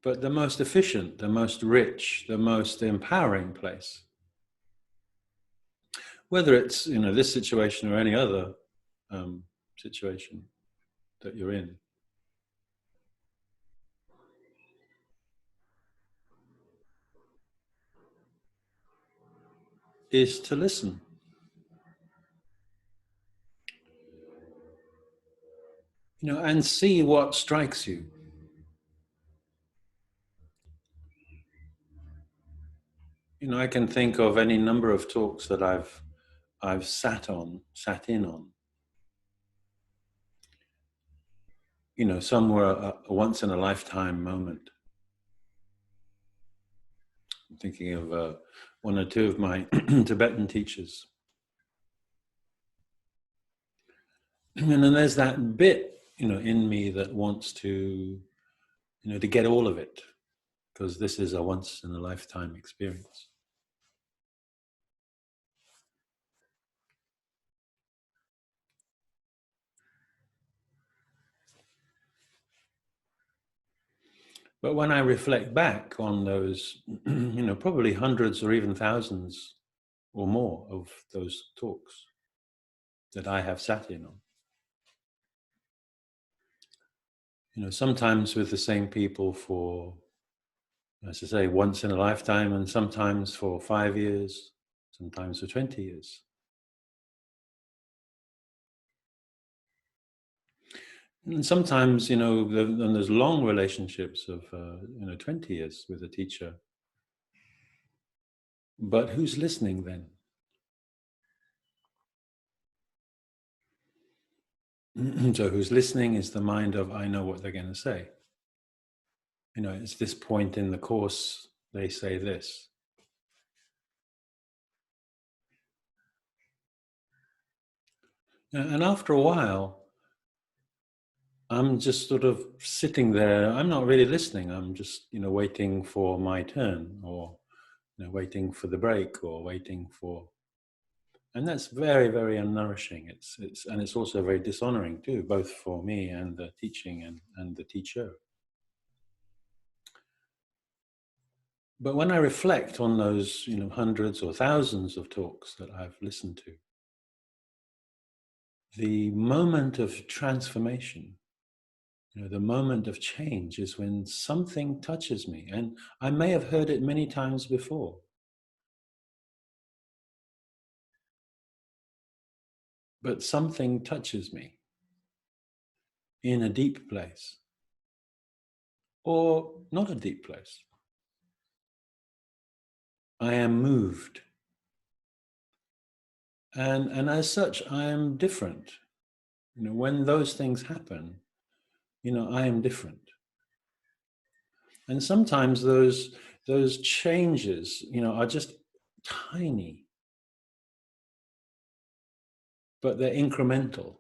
but the most efficient, the most rich, the most empowering place. Whether it's this situation or any other situation that you're in. Is to listen. And see what strikes you. I can think of any number of talks that I've sat in on. Some were a once in a lifetime moment. I'm thinking of one or two of my Tibetan teachers. And then there's that bit, in me that wants to get all of it, because this is a once in a lifetime experience. But when I reflect back on those, probably hundreds or even thousands or more of those talks that I have sat in on, sometimes with the same people for, as I say, once in a lifetime, and sometimes for 5 years, sometimes for 20 years. And sometimes, then there's long relationships of, 20 years with a teacher. But who's listening then? So who's listening is the mind of, I know what they're going to say. It's this point in the course, they say this. And after a while, I'm just sort of sitting there. I'm not really listening. I'm just, waiting for my turn, or, waiting for the break, or waiting for. And that's very, very unnourishing. It's also very dishonoring too, both for me and the teaching and the teacher. But when I reflect on those, hundreds or thousands of talks that I've listened to, the moment of transformation, the moment of change is when something touches me. And I may have heard it many times before. But something touches me in a deep place, or not a deep place. I am moved. And as such, I am different. When those things happen, I am different. And sometimes those changes, are just tiny, but they're incremental.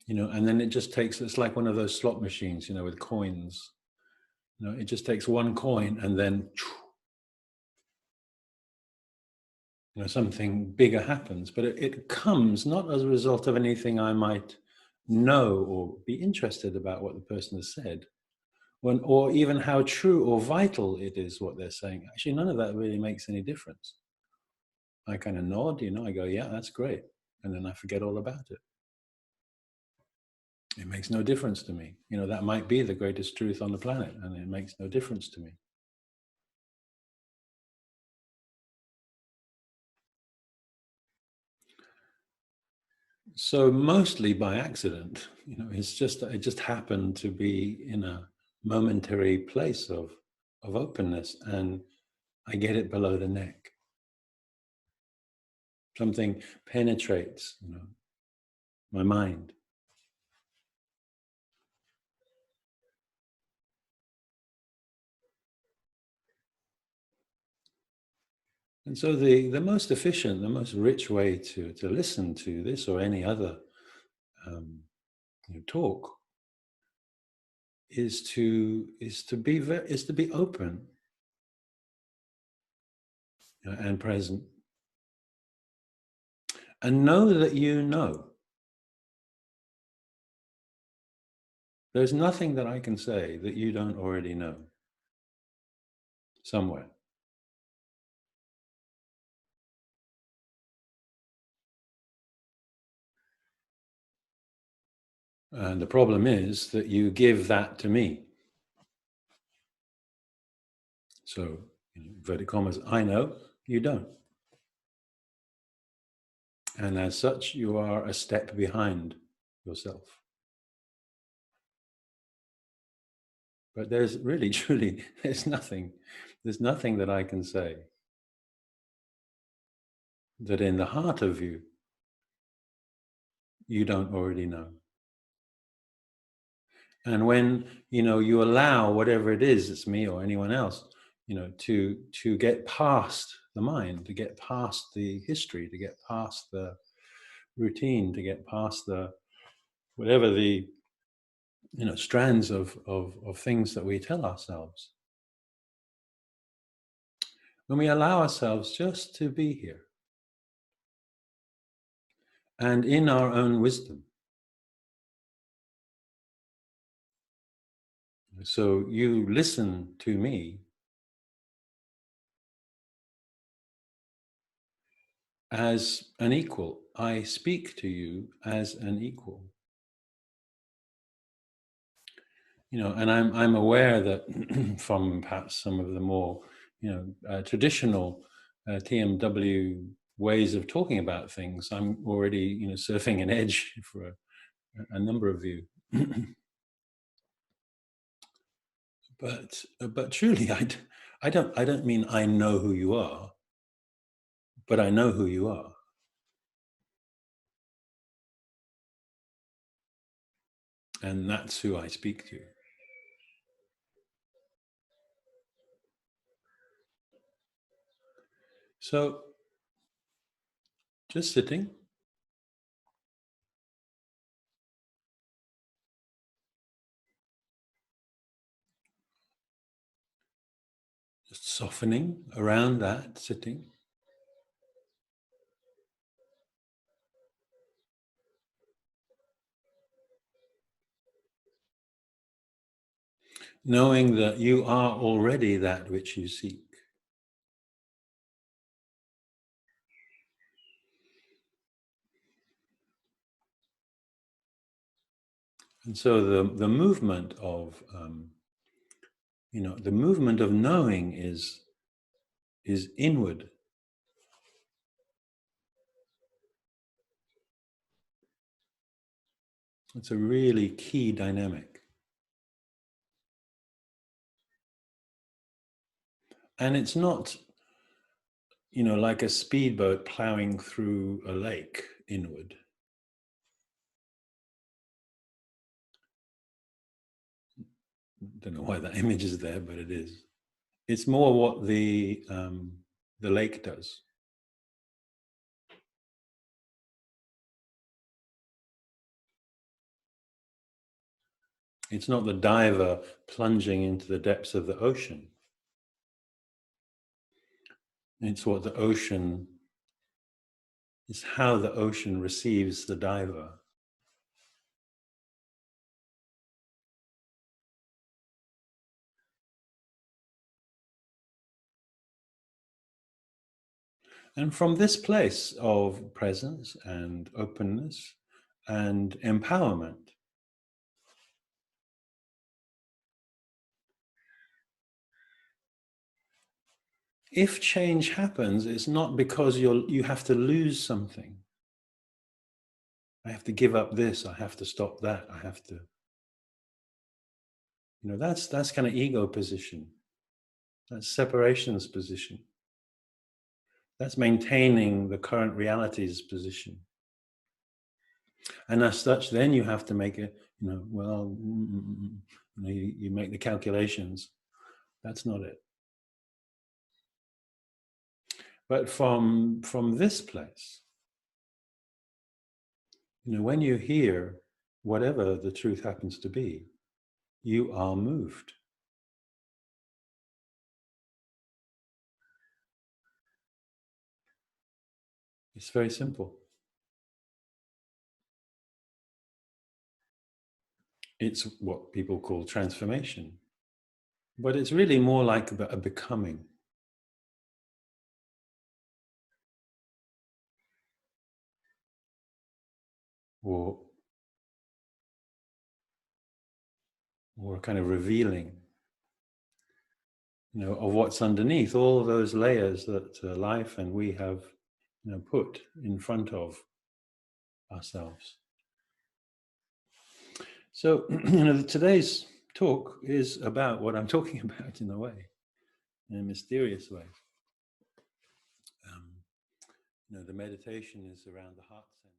And then it just takes, it's like one of those slot machines, with coins. It just takes one coin and then something bigger happens. But it comes not as a result of anything I might know or be interested about what the person has said, or even how true or vital it is what they're saying. Actually, none of that really makes any difference. I kind of nod, I go, yeah, that's great. And then I forget all about it. It makes no difference to me. That might be the greatest truth on the planet, and it makes no difference to me. So mostly by accident, it just happened to be in a momentary place of openness, and I get it below the neck. Something penetrates, my mind. And so the most efficient, the most rich way to listen to this or any other talk is to be open and present, and know that you know. There's nothing that I can say that you don't already know somewhere. And the problem is that you give that to me. So, inverted commas, I know, you don't. And as such, you are a step behind yourself. But there's really, truly, there's nothing that I can say that in the heart of you, you don't already know. And when, you allow whatever it is, it's me or anyone else, to get past the mind, to get past the history, to get past the routine, to get past the whatever the strands of things that we tell ourselves. When we allow ourselves just to be here and in our own wisdom. So you listen to me as an equal. I speak to you as an equal. And I'm aware that from perhaps some of the more traditional TMW ways of talking about things, I'm already surfing an edge for a number of you. But truly, I don't mean I know who you are, but I know who you are. And that's who I speak to. So, just sitting. Just softening around that, sitting. Knowing that you are already that which you seek. And so the movement of the movement of knowing is inward. It's a really key dynamic. And it's not, like a speedboat plowing through a lake inward. Don't know why that image is there, but it is. It's more what the lake does. It's not the diver plunging into the depths of the ocean. It's what the ocean, it's how the ocean receives the diver. And from this place of presence and openness and empowerment, if change happens, it's not because you have to lose something. I have to give up this, I have to stop that, I have to. That's kind of ego position. That's separationist position. That's maintaining the current reality's position. And as such, then you have to make it, you make the calculations. That's not it. But from this place, when you hear whatever the truth happens to be, you are moved. It's very simple. it's what people call transformation. But it's really more like a becoming. Or a kind of revealing, of what's underneath all those layers that life and we have, put in front of ourselves. So, today's talk is about what I'm talking about in a way, in a mysterious way. The meditation is around the heart center.